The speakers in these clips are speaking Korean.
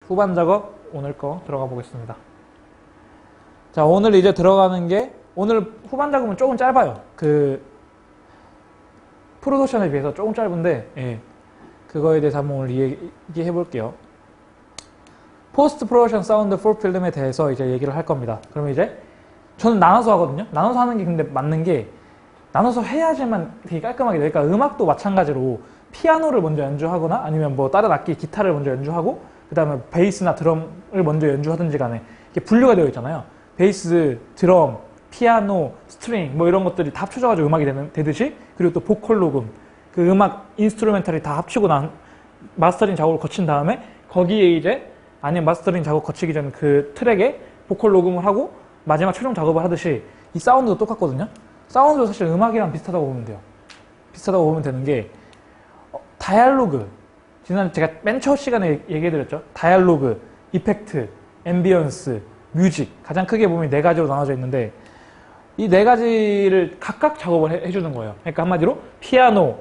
후반 작업 오늘 거 들어가 보겠습니다. 자, 오늘 이제 들어가는 게, 오늘 후반 작업은 조금 짧아요. 프로덕션에 비해서 조금 짧은데, 예, 그거에 대해서 한번 오늘 얘기해 볼게요. 포스트 프로덕션 사운드 풀 필름에 대해서 이제 얘기를 할 겁니다. 그러면 이제 저는 나눠서 하거든요. 나눠서 하는 게 근데 맞는 게, 나눠서 해야지만 되게 깔끔하게 되니까, 음악도 마찬가지로 피아노를 먼저 연주하거나 아니면 뭐 다른 악기 기타를 먼저 연주하고 그 다음에 베이스나 드럼을 먼저 연주하든지 간에 이렇게 분류가 되어 있잖아요. 베이스, 드럼, 피아노, 스트링 뭐 이런 것들이 다 합쳐져가지고 음악이 되듯이, 그리고 또 보컬 녹음, 그 음악 인스트루멘탈이 다 합치고 난 마스터링 작업을 거친 다음에 거기에 이제, 아니면 마스터링 작업 거치기 전 그 트랙에 보컬 녹음을 하고 마지막 최종 작업을 하듯이 이 사운드도 똑같거든요. 사운드도 사실 음악이랑 비슷하다고 보면 돼요. 비슷하다고 보면 되는 게, 다이얼로그, 지난 제가 맨 첫 시간에 얘기해드렸죠. 다이얼로그, 이펙트, 앰비언스, 뮤직, 가장 크게 보면 네 가지로 나눠져 있는데, 이 네 가지를 각각 작업을 해주는 거예요. 그러니까 한마디로 피아노,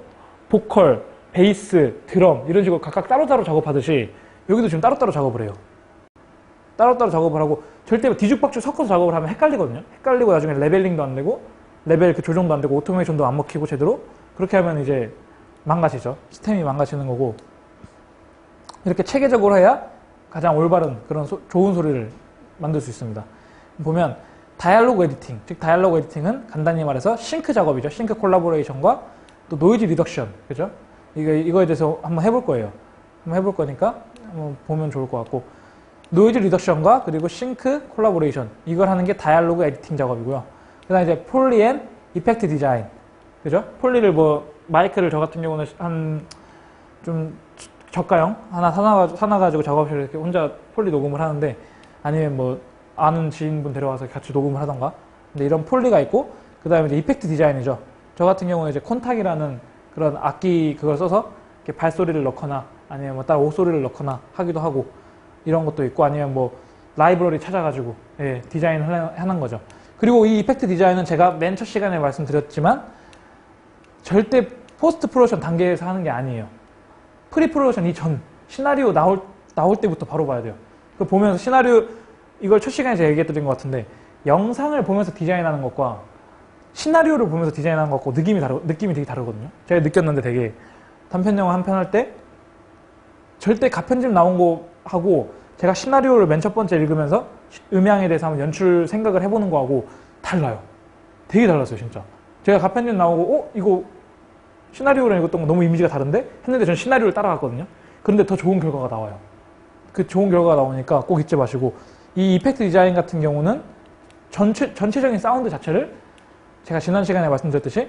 보컬, 베이스, 드럼 이런 식으로 각각 따로따로 작업하듯이 여기도 지금 따로따로 작업을 해요. 따로따로 작업을 하고, 절대 뒤죽박죽 섞어서 작업을 하면 헷갈리거든요. 헷갈리고 나중에 레벨링도 안 되고, 레벨 그 조정도 안 되고, 오토메이션도 안 먹히고 제대로, 그렇게 하면 이제 망가지죠. 시스템이 망가지는 거고, 이렇게 체계적으로 해야 가장 올바른 그런 좋은 소리를 만들 수 있습니다. 보면 다이얼로그 에디팅, 즉 다이얼로그 에디팅은 간단히 말해서 싱크 작업이죠. 싱크 콜라보레이션과 또 노이즈 리덕션, 그죠? 이거에 대해서 한번 해볼 거예요. 한번 해볼 거니까 한번 보면 좋을 것 같고, 노이즈 리덕션과 그리고 싱크 콜라보레이션, 이걸 하는 게 다이얼로그 에디팅 작업이고요. 그다음 이제 폴리 앤 이펙트 디자인, 그죠? 폴리를 뭐 마이크를 저 같은 경우는 한 좀 저가형 하나 사놔가지고 작업실에 이렇게 혼자 폴리 녹음을 하는데, 아니면 뭐 아는 지인분 데려와서 같이 녹음을 하던가. 근데 이런 폴리가 있고, 그 다음에 이제 이펙트 디자인이죠. 저 같은 경우는 이제 콘탁이라는 그런 악기 그걸 써서 이렇게 발소리를 넣거나 아니면 뭐 다른 옷소리를 넣거나 하기도 하고, 이런 것도 있고, 아니면 뭐 라이브러리 찾아가지고 디자인을 하는 거죠. 그리고 이 이펙트 디자인은 제가 맨 첫 시간에 말씀드렸지만 절대 포스트 프로덕션 단계에서 하는 게 아니에요. 프리 프로덕션 이전 시나리오 나올 때부터 바로 봐야 돼요. 그 보면서 시나리오, 이걸 첫 시간에 제가 얘기해드린 것 같은데, 영상을 보면서 디자인하는 것과 시나리오를 보면서 디자인하는 것과 느낌이 되게 다르거든요. 제가 느꼈는데, 되게 단편 영화 한 편 할 때 절대 가편집 나온 거 하고 제가 시나리오를 맨 첫 번째 읽으면서 음향에 대해서 한번 연출 생각을 해보는 거하고 달라요. 되게 달랐어요, 진짜. 제가 가편집 나오고 이거 시나리오랑 읽었던 거 너무 이미지가 다른데? 했는데 저는 시나리오를 따라갔거든요. 그런데 더 좋은 결과가 나와요. 그 좋은 결과가 나오니까 꼭 잊지 마시고, 이 이펙트 디자인 같은 경우는 전체적인 사운드 자체를 제가 지난 시간에 말씀드렸듯이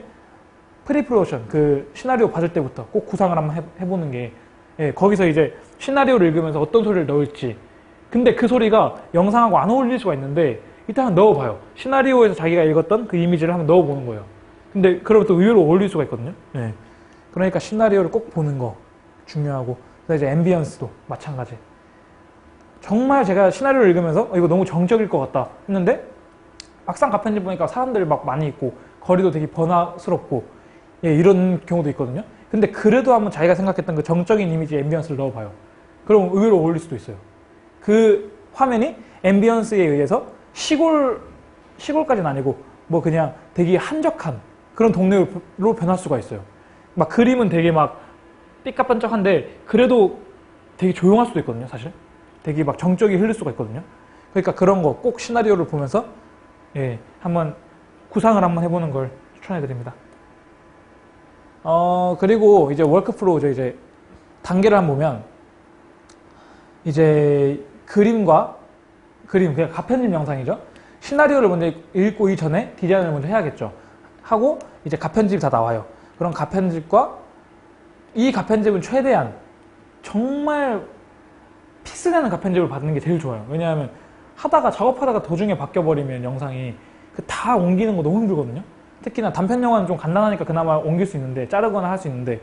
프리 프로덕션, 그 시나리오 받을 때부터 꼭 구상을 한번 해보는 게, 거기서 이제 시나리오를 읽으면서 어떤 소리를 넣을지, 근데 그 소리가 영상하고 안 어울릴 수가 있는데 일단 넣어봐요. 시나리오에서 자기가 읽었던 그 이미지를 한번 넣어보는 거예요. 근데 그러면 또 의외로 어울릴 수가 있거든요. 그러니까 시나리오를 꼭 보는 거 중요하고, 그다음에 이제 앰비언스도 마찬가지. 정말 제가 시나리오를 읽으면서 이거 너무 정적일 것 같다 했는데, 막상 가편집 보니까 사람들이 막 많이 있고 거리도 되게 번화스럽고, 이런 경우도 있거든요. 근데 그래도 한번 자기가 생각했던 그 정적인 이미지에 앰비언스를 넣어봐요. 그럼 의외로 어울릴 수도 있어요. 그 화면이 앰비언스에 의해서 시골까지는 아니고 뭐 그냥 되게 한적한 그런 동네로 변할 수가 있어요. 막 그림은 되게 막 삐까뻔쩍한데 그래도 되게 조용할 수도 있거든요, 사실. 되게 막 정적이 흐를 수가 있거든요. 그러니까 그런 거 꼭 시나리오를 보면서 한번 구상을 한번 해보는 걸 추천해드립니다. 그리고 이제 워크플로우죠. 이제 단계를 한번 보면, 이제 그림, 그냥 가편집 영상이죠. 시나리오를 먼저 읽고 이전에 디자인을 먼저 해야겠죠. 하고 이제 가편집이 다 나와요. 그럼 가편집과, 이 가편집은 최대한 정말 피스나는 가편집을 받는 게 제일 좋아요. 왜냐하면 작업하다가 도중에 바뀌어버리면 영상이 다 옮기는 거 너무 힘들거든요. 특히나 단편 영화는 좀 간단하니까 그나마 옮길 수 있는데, 자르거나 할 수 있는데,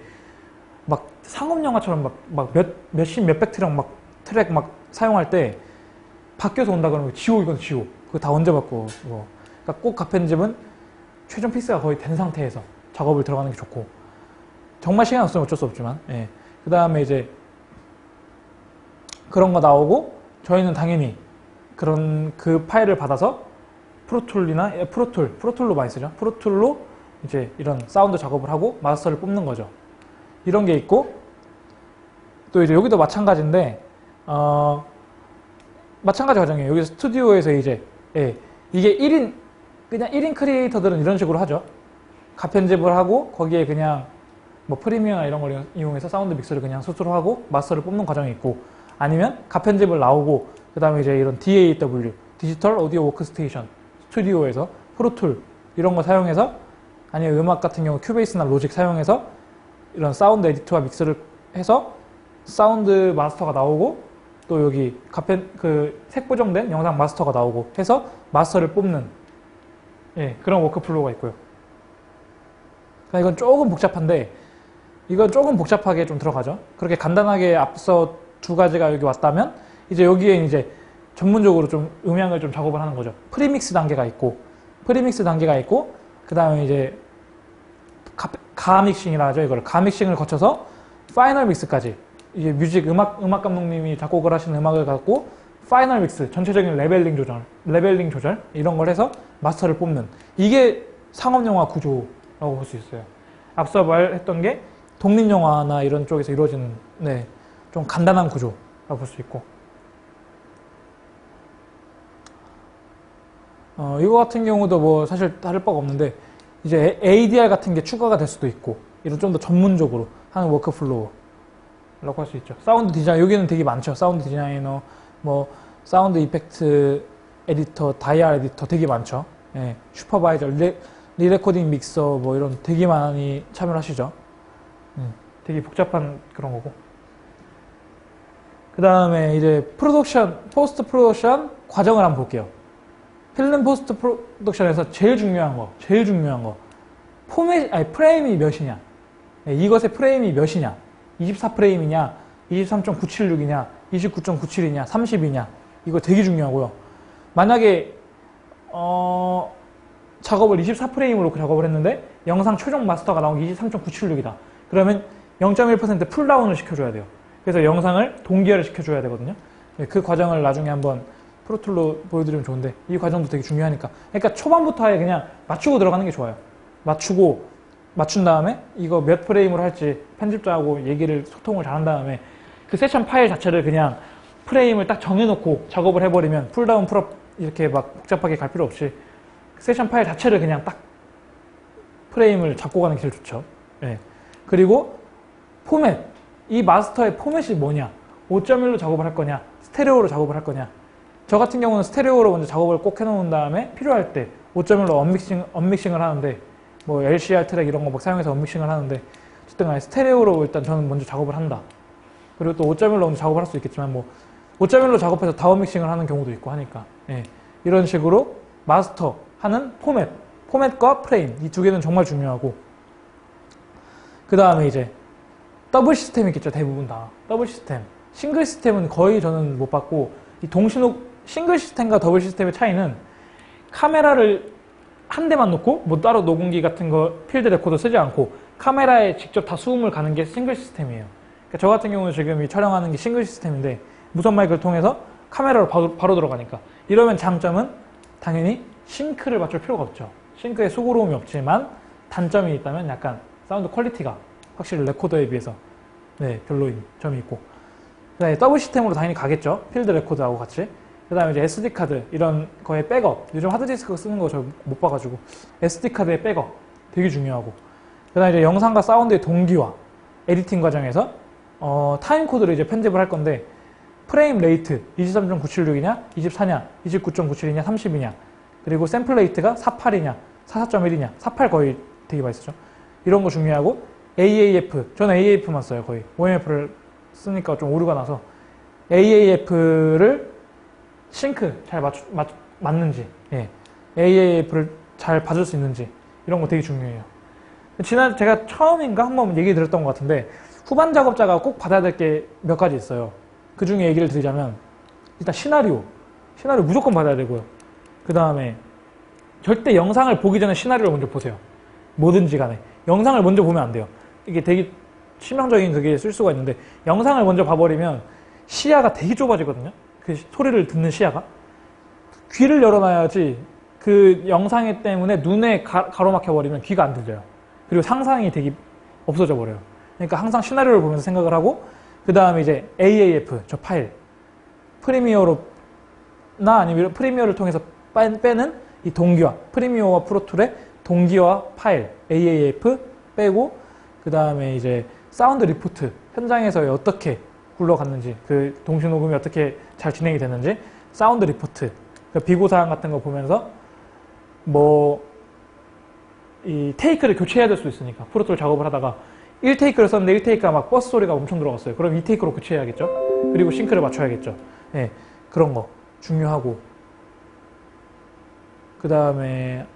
막 상업 영화처럼 막 몇백 트랙 막 사용할 때 바뀌어서 온다 그러면 이건 지워. 그거 다 언제 바꿔. 그러니까 꼭 가편집은 최종 피스가 거의 된 상태에서 작업을 들어가는 게 좋고, 정말 시간 없으면 어쩔 수 없지만, 그 다음에 이제 그런 거 나오고 저희는 당연히 그런 그 파일을 받아서 프로툴로 많이 쓰죠. 프로툴로 이제 이런 사운드 작업을 하고 마스터를 뽑는 거죠. 이런 게 있고 또 이제 여기도 마찬가지인데 마찬가지 과정이에요. 여기 스튜디오에서 이제 이게 1인 그냥 1인 크리에이터들은 이런 식으로 하죠. 가편집을 하고 거기에 그냥 뭐 프리미어나 이런 걸 이용해서 사운드 믹스를 그냥 스스로 하고 마스터를 뽑는 과정이 있고 아니면 가편집을 나오고 그 다음에 이제 이런 DAW 디지털 오디오 워크스테이션 스튜디오에서 프로툴 이런 거 사용해서 아니면 음악 같은 경우 큐베이스나 로직 사용해서 이런 사운드 에디터와 믹스를 해서 사운드 마스터가 나오고 또 여기 색 보정된 영상 마스터가 나오고 해서 마스터를 뽑는 그런 워크플로우가 있고요. 그러니까 이건 조금 복잡한데 이건 조금 복잡하게 좀 들어가죠. 그렇게 간단하게 앞서 두 가지가 여기 왔다면 이제 여기에 이제 전문적으로 좀 음향을 좀 작업을 하는 거죠. 프리믹스 단계가 있고 그 다음에 이제 가믹싱이라 하죠. 이걸 가믹싱을 거쳐서 파이널 믹스까지 이게 음악 감독님이 작곡을 하시는 음악을 갖고 파이널 믹스 전체적인 레벨링 조절 이런 걸 해서 마스터를 뽑는 이게 상업영화 구조라고 볼 수 있어요. 앞서 말했던 게 독립영화나 이런 쪽에서 이루어지는 좀 간단한 구조라고 볼 수 있고 이거 같은 경우도 뭐 사실 다를 바가 없는데 이제 ADR 같은 게 추가가 될 수도 있고 이런 좀 더 전문적으로 하는 워크플로우라고 할 수 있죠. 사운드 디자인 여기는 되게 많죠. 사운드 디자이너 뭐 사운드 이펙트 에디터, 다이알 에디터 되게 많죠. 슈퍼바이저, 리레코딩 믹서 뭐 이런 되게 많이 참여를 하시죠. 되게 복잡한 그런 거고. 그 다음에 이제 포스트 프로덕션 과정을 한번 볼게요. 필름 포스트 프로덕션에서 제일 중요한 거 프레임이 몇이냐 이것의 프레임이 몇이냐 24프레임이냐 23.976이냐 29.97이냐 30이냐 이거 되게 중요하고요. 만약에 작업을 24프레임으로 작업을 했는데 영상 최종 마스터가 나온 게 23.976이다 그러면 0.1% 풀다운을 시켜줘야 돼요. 그래서 영상을 동기화를 시켜줘야 되거든요. 그 과정을 나중에 한번 프로툴로 보여드리면 좋은데 이 과정도 되게 중요하니까 그러니까 초반부터 아예 그냥 맞추고 들어가는 게 좋아요. 맞춘 다음에 이거 몇 프레임으로 할지 편집자하고 소통을 잘 한 다음에 그 세션 파일 자체를 그냥 프레임을 딱 정해놓고 작업을 해버리면 풀다운 풀업 이렇게 막 복잡하게 갈 필요 없이 세션 파일 자체를 그냥 딱 프레임을 잡고 가는 게 제일 좋죠. 그리고 포맷 이 마스터의 포맷이 뭐냐 5.1로 작업을 할 거냐 스테레오로 작업을 할 거냐 저 같은 경우는 스테레오로 먼저 작업을 꼭 해놓은 다음에 필요할 때 5.1로 언믹싱을 하는데 뭐 LCR 트랙 이런 거 막 사용해서 언믹싱을 하는데 어쨌든 간에 스테레오로 일단 저는 먼저 작업을 한다. 그리고 또 5.1로 먼저 작업을 할 수 있겠지만 뭐 5.1로 작업해서 다운 믹싱을 하는 경우도 있고 하니까 이런 식으로 마스터 하는 포맷과 프레임 이 두 개는 정말 중요하고 그 다음에 이제 더블 시스템이 있겠죠. 대부분 다 더블 시스템 싱글 시스템은 거의 저는 못 봤고 이 싱글 시스템과 더블 시스템의 차이는 카메라를 한 대만 놓고 뭐 따로 녹음기 같은 거 필드 레코더 쓰지 않고 카메라에 직접 다 수음을 가는 게 싱글 시스템이에요. 그러니까 저 같은 경우는 지금 이 촬영하는 게 싱글 시스템인데 무선 마이크를 통해서 카메라로 바로 들어가니까 이러면 장점은 당연히 싱크를 맞출 필요가 없죠. 싱크에 수고로움이 없지만 단점이 있다면 약간 사운드 퀄리티가 확실히 레코더에 비해서 별로인 점이 있고 그다음에 더블 시스템으로 당연히 가겠죠. 필드 레코더하고 같이 그 다음에 이제 SD카드 이런 거의 백업 요즘 하드디스크 쓰는 거 저 못 봐가지고 SD카드의 백업 되게 중요하고 그 다음에 이제 영상과 사운드의 동기화 에디팅 과정에서 타임코드를 이제 편집을 할 건데 프레임 레이트 23.976이냐 24냐 29.97이냐 30이냐 그리고 샘플 레이트가 48이냐 44.1이냐 48 거의 되게 많이 쓰죠. 이런 거 중요하고 AAF 저는 AAF만 써요. 거의 OMF를 쓰니까 좀 오류가 나서 AAF를 싱크 잘 맞는지 AAF를 잘 봐줄 수 있는지 이런 거 되게 중요해요. 지난 제가 처음인가 한번 얘기 드렸던 것 같은데 후반 작업자가 꼭 받아야 될 게 몇 가지 있어요. 그 중에 얘기를 드리자면 일단 시나리오 무조건 받아야 되고요. 그 다음에 절대 영상을 보기 전에 시나리오를 먼저 보세요. 뭐든지 간에 영상을 먼저 보면 안 돼요. 이게 되게 치명적인 그게 쓸 수가 있는데 영상을 먼저 봐버리면 시야가 되게 좁아지거든요. 그 소리를 듣는 시야가. 귀를 열어놔야지 그 영상에 때문에 눈에 가로막혀버리면 귀가 안 들려요. 그리고 상상이 되게 없어져 버려요. 그러니까 항상 시나리오를 보면서 생각을 하고, 그 다음에 이제 AAF, 저 파일. 프리미어나 아니면 프리미어를 통해서 빼는 이 동기화. 프리미어와 프로툴의 동기화 파일. AAF 빼고, 그 다음에 이제 사운드 리포트. 현장에서 어떻게 굴러갔는지, 그 동시 녹음이 어떻게 잘 진행이 됐는지, 사운드 리포트. 그러니까 비고사항 같은 거 보면서 이 테이크를 교체해야 될 수 있으니까 프로툴 작업을 하다가 1테이크를 썼는데 1테이크가 막 버스 소리가 엄청 들어갔어요. 그럼 2테이크로 교체해야겠죠. 그리고 싱크를 맞춰야겠죠. 예, 그런 거 중요하고, 그 다음에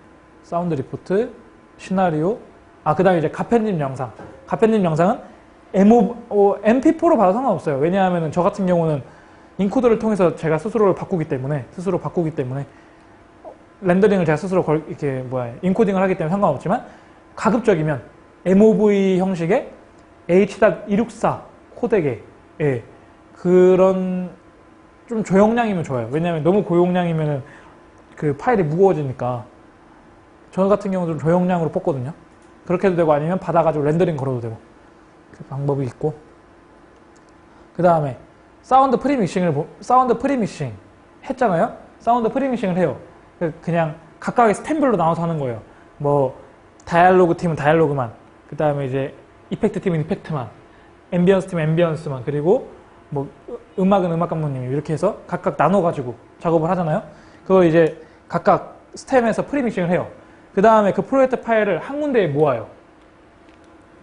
사운드 리포트, 시나리오, 그 다음에 이제 가편집 영상. 가편집 영상은 MP4로 봐도 상관없어요. 왜냐하면 저 같은 경우는 인코더를 통해서 제가 스스로 바꾸기 때문에 렌더링을 제가 스스로 인코딩을 하기 때문에 상관없지만, 가급적이면 MOV 형식의 H.264 코덱에, 그런 좀 저용량이면 좋아요. 왜냐하면 너무 고용량이면 그 파일이 무거워지니까. 저 같은 경우는 좀 저용량으로 뽑거든요. 그렇게 해도 되고, 아니면 받아가지고 렌더링 걸어도 되고. 그 방법이 있고. 그 다음에 사운드 프리믹싱 했잖아요. 사운드 프리믹싱을 해요. 그냥 각각의 스템별로 나눠서 하는 거예요. 다이얼로그 팀은 다이얼로그만, 그 다음에 이제 이펙트 팀은 이펙트만, 앰비언스 팀은 앰비언스만, 그리고 음악은 음악 감독님이 이렇게 해서 각각 나눠가지고 작업을 하잖아요. 그걸 이제 각각 스템에서 프리믹싱을 해요. 그 다음에 그 프로젝트 파일을 한 군데에 모아요.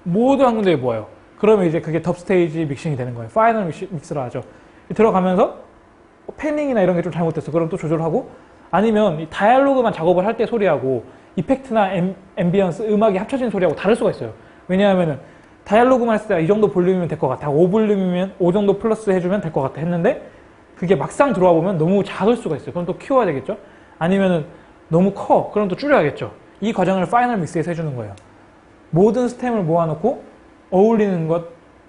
모두 한 군데에 모아요. 그러면 이제 그게 덥스테이지 믹싱이 되는 거예요. 파이널 믹스라 하죠. 들어가면서 패닝이나 이런 게 좀 잘못됐어. 그럼 또 조절하고, 아니면 이 다이얼로그만 작업을 할 때 소리하고 이펙트나 앰비언스, 음악이 합쳐진 소리하고 다를 수가 있어요. 왜냐하면 다이얼로그만 했을 때 이 정도 볼륨이면 될 것 같아. 5볼륨이면 5 정도 플러스 해주면 될 것 같아 했는데, 그게 막상 들어와 보면 너무 작을 수가 있어요. 그럼 또 키워야 되겠죠. 아니면은 너무 커. 그럼 또 줄여야겠죠. 이 과정을 파이널 믹스에서 해주는 거예요. 모든 스템을 모아놓고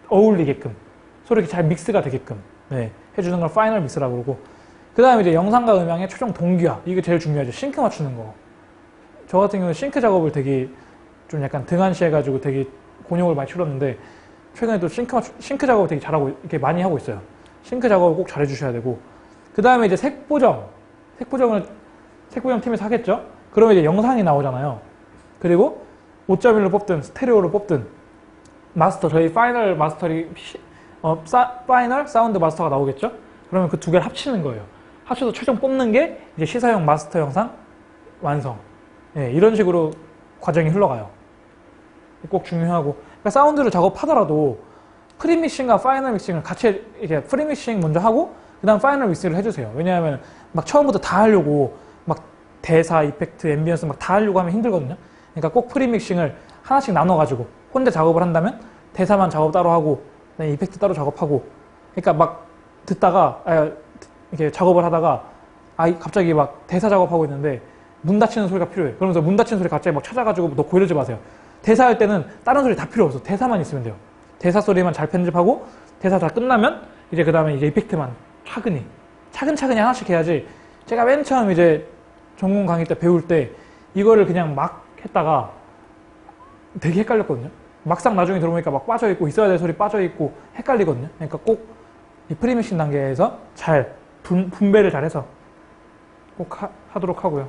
어울리게끔, 소리 잘 믹스가 되게끔 해주는 걸 파이널 믹스라고 그러고, 그 다음에 이제 영상과 음향의 최종 동기화. 이게 제일 중요하죠. 싱크 맞추는 거. 저 같은 경우는 싱크 작업을 되게 좀 약간 등한시해가지고 되게 곤욕을 많이 치렀는데, 최근에 또 싱크 작업을 되게 잘하고, 이렇게 많이 하고 있어요. 싱크 작업을 꼭 잘해주셔야 되고, 그 다음에 이제 색보정 팀에서 하겠죠? 그러면 이제 영상이 나오잖아요. 그리고 5.1로 뽑든 스테레오로 뽑든 저희 파이널 사운드 마스터가 나오겠죠? 그러면 그 두 개를 합치는 거예요. 합쳐서 최종 뽑는 게 이제 시사용 마스터 영상 완성. 이런 식으로 과정이 흘러가요. 꼭 중요하고. 그러니까 사운드를 작업하더라도 프리믹싱과 파이널 믹싱을 같이 이렇게 프리믹싱 먼저 하고, 그 다음 파이널 믹싱을 해주세요. 왜냐하면 처음부터 다 하려고 대사, 이펙트, 앰비언스 다 하려고 하면 힘들거든요. 그러니까 꼭 프리믹싱을 하나씩 나눠가지고 혼자 작업을 한다면 대사만 작업 따로 하고, 이펙트 따로 작업하고, 그러니까 듣다가 이렇게 작업을 하다가 갑자기 대사 작업하고 있는데 문 닫히는 소리가 필요해. 그러면서 문 닫히는 소리 갑자기 찾아가지고 너 고르지 마세요. 대사할 때는 다른 소리 다 필요 없어. 대사만 있으면 돼요. 대사 소리만 잘 편집하고, 대사 다 끝나면 이제 그 다음에 이제 이펙트만 차근차근히 하나씩 해야지. 제가 맨 처음 이제 전공 강의 때 배울 때 이거를 그냥 막 했다가 되게 헷갈렸거든요. 막상 나중에 들어보니까 빠져있고, 있어야 될 소리 빠져있고 헷갈리거든요. 그러니까 꼭 이 프리믹싱 단계에서 잘 분배를 잘해서 꼭 하도록 하고요.